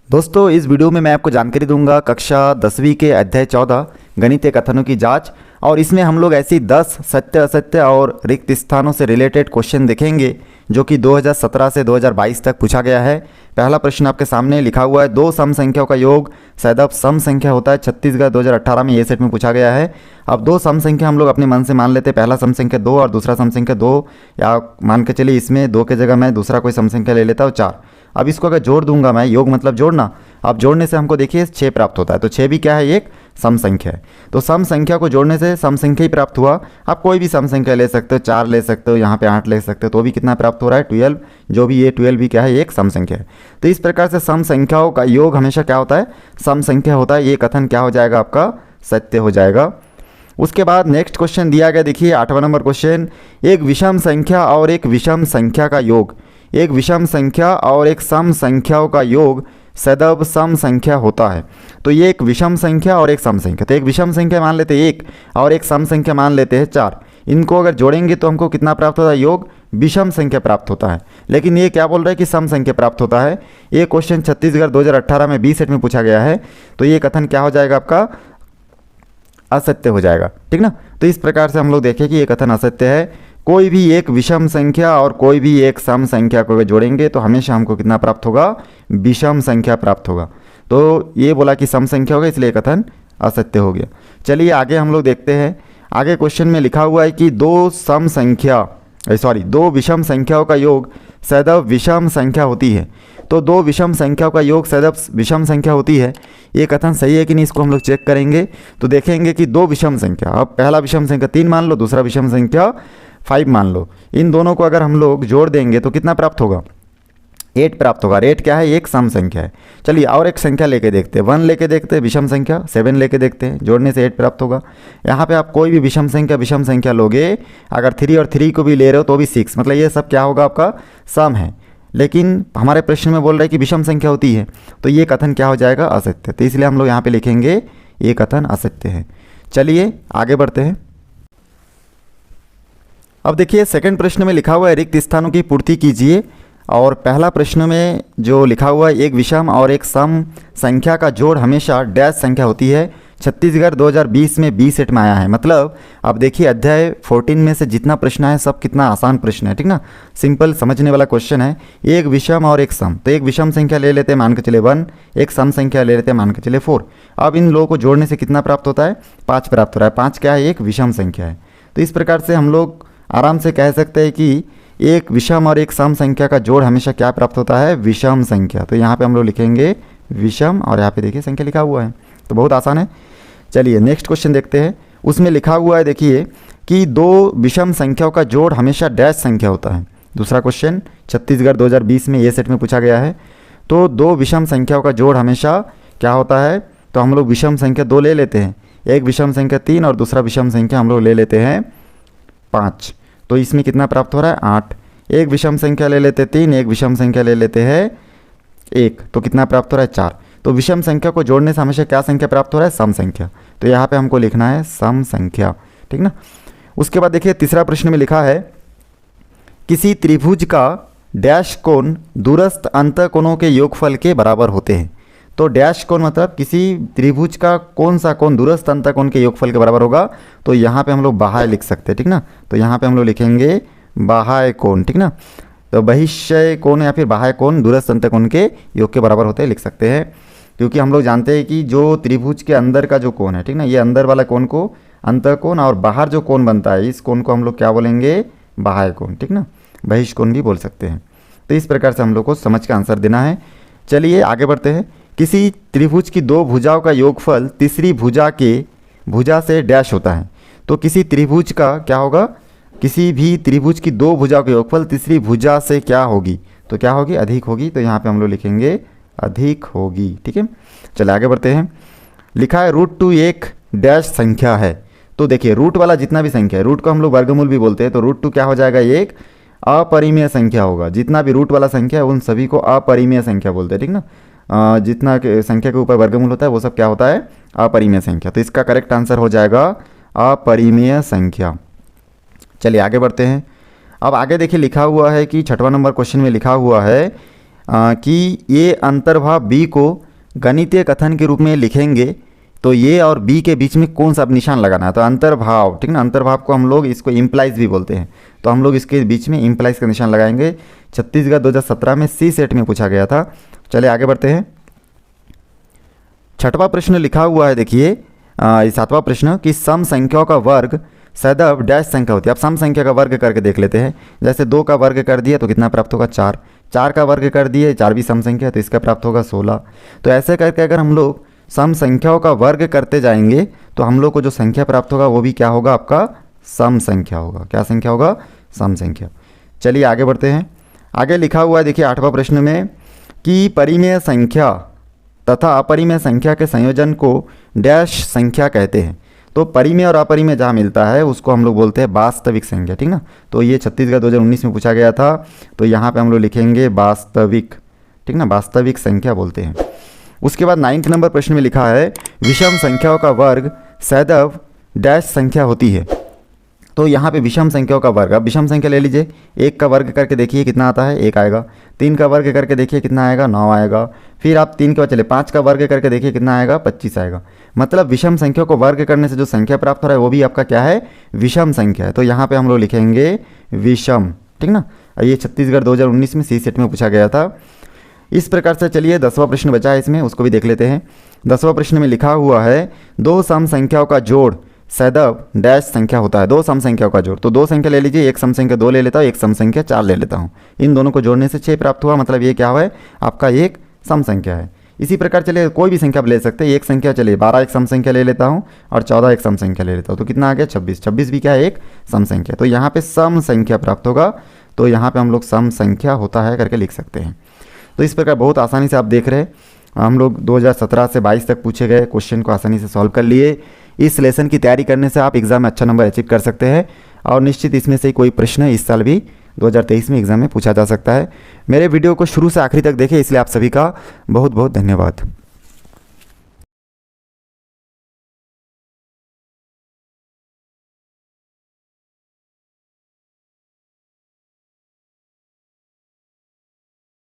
दोस्तों, इस वीडियो में मैं आपको जानकारी दूंगा कक्षा 10वीं के अध्याय 14 गणितीय कथनों की जांच। और इसमें हम लोग ऐसी 10 सत्य असत्य और रिक्त स्थानों से रिलेटेड क्वेश्चन देखेंगे जो कि 2017 से 2022 तक पूछा गया है। पहला प्रश्न आपके सामने लिखा हुआ है, दो सम संख्याओं का योग सदैव सम संख्या होता है। छत्तीसगढ़ 2018 में ये सेट में पूछा गया है। अब दो सम संख्या हम लोग अपने मन से मान लेते हैं, पहला सम संख्या 2 और दूसरा सम संख्या 2, या मान के चलिए इसमें 2 की जगह मैं दूसरा कोई सम संख्या ले लेता हूँ 4। अब इसको अगर जोड़ दूंगा मैं, योग मतलब जोड़ना, अब जोड़ने से हमको देखिए 6 प्राप्त होता है। तो 6 भी क्या है, एक सम संख्या है। तो सम संख्या को जोड़ने से सम संख्या ही प्राप्त हुआ। आप कोई भी सम संख्या ले सकते हो, 4 ले सकते हो, यहाँ पे 8 ले सकते हो, तो भी कितना प्राप्त हो रहा है, 12। जो भी ये 12 भी क्या है, एक सम संख्या है। तो इस प्रकार से सम संख्याओं का योग हमेशा क्या होता है, सम संख्या होता है। ये कथन क्या हो जाएगा, आपका सत्य हो जाएगा। उसके बाद नेक्स्ट क्वेश्चन दिया गया, देखिए 8वां नंबर क्वेश्चन, एक विषम संख्या और एक विषम संख्या का योग, एक विषम संख्या और एक सम संख्याओं का योग सदैव सम संख्या होता है। तो ये एक विषम संख्या और एक सम संख्या, तो एक विषम संख्या मान लेते हैं 1 और एक सम संख्या मान लेते हैं 4। इनको अगर जोड़ेंगे तो हमको कितना प्राप्त होता है, योग विषम संख्या प्राप्त होता है। लेकिन ये क्या बोल रहा है कि सम संख्या प्राप्त होता है। ये क्वेश्चन छत्तीसगढ़ 2018 में बी सेट में पूछा गया है। तो ये कथन क्या हो जाएगा, आपका असत्य हो जाएगा, ठीक ना। तो इस प्रकार से हम लोग देखें कि ये कथन असत्य है। कोई भी एक विषम संख्या और कोई भी एक सम संख्या को जोड़ेंगे तो हमेशा हमको कितना प्राप्त होगा, विषम संख्या प्राप्त होगा। तो ये बोला कि सम संख्या होगा, इसलिए कथन असत्य हो गया। चलिए आगे हम लोग देखते हैं। आगे क्वेश्चन में लिखा हुआ है कि दो विषम संख्याओं का योग सदैव विषम संख्या होती है। तो दो विषम संख्याओं का योग सदैव विषम संख्या होती है। ये कथन सही है कि नहीं, इसको हम लोग चेक करेंगे। तो देखेंगे कि दो विषम संख्या, अब पहला विषम संख्या 3 मान लो, दूसरा विषम संख्या 5 मान लो, इन दोनों को अगर हम लोग जोड़ देंगे तो कितना प्राप्त होगा, 8 प्राप्त होगा। 8 क्या है, एक सम संख्या है। चलिए और एक संख्या लेके देखते हैं, 1 लेके देखते हैं, विषम संख्या 7 लेके देखते हैं, जोड़ने से 8 प्राप्त होगा। यहाँ पे आप कोई भी विषम संख्या लोगे, अगर 3 और 3 को भी ले रहे हो तो भी 6, मतलब ये सब क्या होगा, आपका सम है। लेकिन हमारे प्रश्न में बोल रहा है कि विषम संख्या होती है, तो ये कथन क्या हो जाएगा, असत्य। तो इसलिए हम लोग यहाँ पे लिखेंगे ये कथन असत्य है। चलिए आगे बढ़ते हैं। अब देखिए सेकंड प्रश्न में लिखा हुआ है, रिक्त स्थानों की पूर्ति कीजिए। और पहला प्रश्न में जो लिखा हुआ है, एक विषम और एक सम संख्या का जोड़ हमेशा डैश संख्या होती है। छत्तीसगढ़ 2020 में बी सेट में आया है। मतलब अब देखिए अध्याय 14 में से जितना प्रश्न है सब कितना आसान प्रश्न है, ठीक ना, सिंपल समझने वाला क्वेश्चन है। एक विषम और एक सम, तो एक विषम संख्या ले लेते हैं, मान के चले 1, एक सम संख्या ले लेते हैं, मान के चले 4। अब इन लोगों को जोड़ने से कितना प्राप्त होता है, 5 प्राप्त हो रहा है। 5 क्या है, एक विषम संख्या है। तो इस प्रकार से हम लोग आराम से कह सकते हैं कि एक विषम और एक सम संख्या का जोड़ हमेशा क्या प्राप्त होता है, विषम संख्या। तो यहाँ पे हम लोग लिखेंगे विषम, और यहाँ पे देखिए संख्या लिखा हुआ है, तो बहुत आसान है। चलिए नेक्स्ट क्वेश्चन देखते हैं। उसमें लिखा हुआ है, देखिए कि दो विषम संख्याओं का जोड़ हमेशा डैश संख्या होता है। दूसरा क्वेश्चन छत्तीसगढ़ 2020 में ये सेट में पूछा गया है। तो दो विषम संख्याओं का जोड़ हमेशा क्या होता है, तो हम लोग विषम संख्या 2 ले लेते हैं, एक विषम संख्या 3 और दूसरा विषम संख्या हम लोग ले लेते हैं 5। तो इसमें कितना प्राप्त हो रहा है, 8। एक विषम संख्या ले लेते हैं 3, एक विषम संख्या ले लेते हैं 1, तो कितना प्राप्त हो रहा है, 4। तो विषम संख्या को जोड़ने से हमेशा क्या संख्या प्राप्त हो रहा है, सम संख्या। तो यहाँ पे हमको लिखना है सम संख्या, ठीक ना। उसके बाद देखिए तीसरा प्रश्न में लिखा है, किसी त्रिभुज का डैश कोण दूरस्थ अंतःकोणों के योगफल के बराबर होते हैं। तो डैश कोण मतलब किसी त्रिभुज का कौन सा कोण दूरस्थ अंतःकोण के योगफल के बराबर होगा। तो यहाँ पे हम लोग बाह्य लिख सकते हैं, ठीक ना। तो यहाँ पे हम लोग लिखेंगे बाह्य कोण, ठीक ना। तो बहिष्य कोण या फिर बाह्य कोण दूरस्थ अंतःकोण के योग के बराबर होते हैं, लिख सकते हैं। क्योंकि हम लोग जानते हैं कि जो त्रिभुज के अंदर का जो कोण है, ठीक ना, ये अंदर वाला कोण को अंतःकोण, और बाहर जो कोण बनता है इस कोण को हम लोग क्या बोलेंगे, बाह्य कोण, ठीक ना, बहिष्य कोण भी बोल सकते हैं। तो इस प्रकार से हम लोग को समझ का आंसर देना है। चलिए आगे बढ़ते हैं। किसी त्रिभुज की दो भुजाओं का योगफल तीसरी भुजा से डैश होता है। तो किसी त्रिभुज का क्या होगा, किसी भी त्रिभुज की दो भुजाओं का योगफल तीसरी भुजा से क्या होगी, तो क्या होगी, अधिक होगी। तो यहाँ पे हम लोग लिखेंगे अधिक होगी, ठीक है। चलिए आगे बढ़ते हैं। लिखा है √2 एक डैश संख्या है। तो देखिए रूट वाला जितना भी संख्या है, रूट को हम लोग वर्गमूल भी बोलते हैं, तो √2 क्या हो जाएगा, एक अपरिमेय संख्या होगा। जितना भी रूट वाला संख्या है उन सभी को अपरिमेय संख्या बोलते हैं, ठीक ना। जितना संख्या के ऊपर वर्गमूल होता है वो सब क्या होता है, अपरिमेय संख्या। तो इसका करेक्ट आंसर हो जाएगा अपरिमेय संख्या। चलिए आगे बढ़ते हैं। अब आगे देखिए लिखा हुआ है कि 6वां नंबर क्वेश्चन में लिखा हुआ है कि ये अंतर्भाव बी को गणितीय कथन के रूप में लिखेंगे तो ये और बी के बीच में कौन सा निशान लगाना है। तो अंतर्भाव, ठीक ना, अंतर्भाव को हम लोग इसको इम्प्लाइज भी बोलते हैं, तो हम लोग इसके बीच में इम्प्लाइज का निशान लगाएंगे। छत्तीसगढ़ 2017 में सी सेट में पूछा गया था। चलिए आगे बढ़ते हैं। 6वां प्रश्न लिखा हुआ है, देखिए 7वां प्रश्न कि सम संख्याओं का वर्ग सदैव डैश संख्या होती है। अब सम संख्या का वर्ग करके देख लेते हैं। जैसे 2 का वर्ग कर दिया तो कितना प्राप्त होगा 4, 4 का वर्ग कर दिए, 4 भी सम संख्या तो इसका प्राप्त होगा 16। तो ऐसे करके अगर हम लोग सम संख्याओं का वर्ग करते जाएंगे तो हम लोग को जो संख्या प्राप्त होगा वो भी क्या होगा, आपका सम संख्या होगा। क्या संख्या होगा, सम संख्या। चलिए आगे बढ़ते हैं। आगे लिखा हुआ है देखिए 8वां प्रश्न में कि परिमेय संख्या तथा अपरिमेय संख्या के संयोजन को डैश संख्या कहते हैं। तो परिमेय और अपरिमेय जहाँ मिलता है उसको हम लोग बोलते हैं वास्तविक संख्या, ठीक ना। तो ये छत्तीसगढ़ 2019 में पूछा गया था, तो यहाँ पे हम लोग लिखेंगे वास्तविक, ठीक ना, वास्तविक संख्या बोलते हैं। उसके बाद 9 नंबर प्रश्न में लिखा है विषम संख्याओं का वर्ग सदैव डैश संख्या होती है। तो यहाँ पे विषम संख्याओं का वर्ग, अब विषम संख्या ले लीजिए, 1 का वर्ग करके देखिए कितना आता है, 1 आएगा। 3 का वर्ग करके देखिए कितना आएगा, 9 आएगा। फिर आप 3 के बाद चले 5 का वर्ग करके देखिए कितना आएगा, 25 आएगा। मतलब विषम संख्या को वर्ग करने से जो संख्या प्राप्त हो रहा है वो भी आपका क्या है, विषम संख्या है। तो यहाँ पे हम लोग लिखेंगे विषम, ठीक ना। ये छत्तीसगढ़ 2019 में सी सेट में पूछा गया था। इस प्रकार से चलिए 10वां प्रश्न बचा है इसमें, उसको भी देख लेते हैं। 10वां प्रश्न में लिखा हुआ है 2 सम संख्याओं का जोड़ सदैव डैश संख्या होता है। 2 सम संख्याओं का जोड़, तो 2 संख्या ले लीजिए, एक सम संख्या 2 ले लेता हूँ, एक सम संख्या 4 ले लेता हूँ। इन दोनों को जोड़ने से 6 प्राप्त हुआ, मतलब ये क्या हुआ है, आपका एक सम संख्या है। इसी प्रकार चलिए कोई भी संख्या आप ले सकते हैं। एक संख्या चलिए 12 एक सम संख्या ले लेता हूँ और 14 एक सम संख्या ले लेता हूँ, तो कितना आ गया 26। 26 भी क्या है, एक सम संख्या। तो यहाँ पे सम संख्या प्राप्त होगा, तो यहाँ पे हम लोग सम संख्या होता है करके लिख सकते हैं। तो इस प्रकार बहुत आसानी से आप देख रहे हैं, हम लोग 2017 से 22 तक पूछे गए क्वेश्चन को आसानी से सॉल्व कर लिए। इस लेसन की तैयारी करने से आप एग्ज़ाम में अच्छा नंबर अचीव कर सकते हैं और निश्चित इसमें से कोई प्रश्न इस साल भी 2023 में एग्ज़ाम में पूछा जा सकता है। मेरे वीडियो को शुरू से आखिरी तक देखें, इसलिए आप सभी का बहुत बहुत धन्यवाद।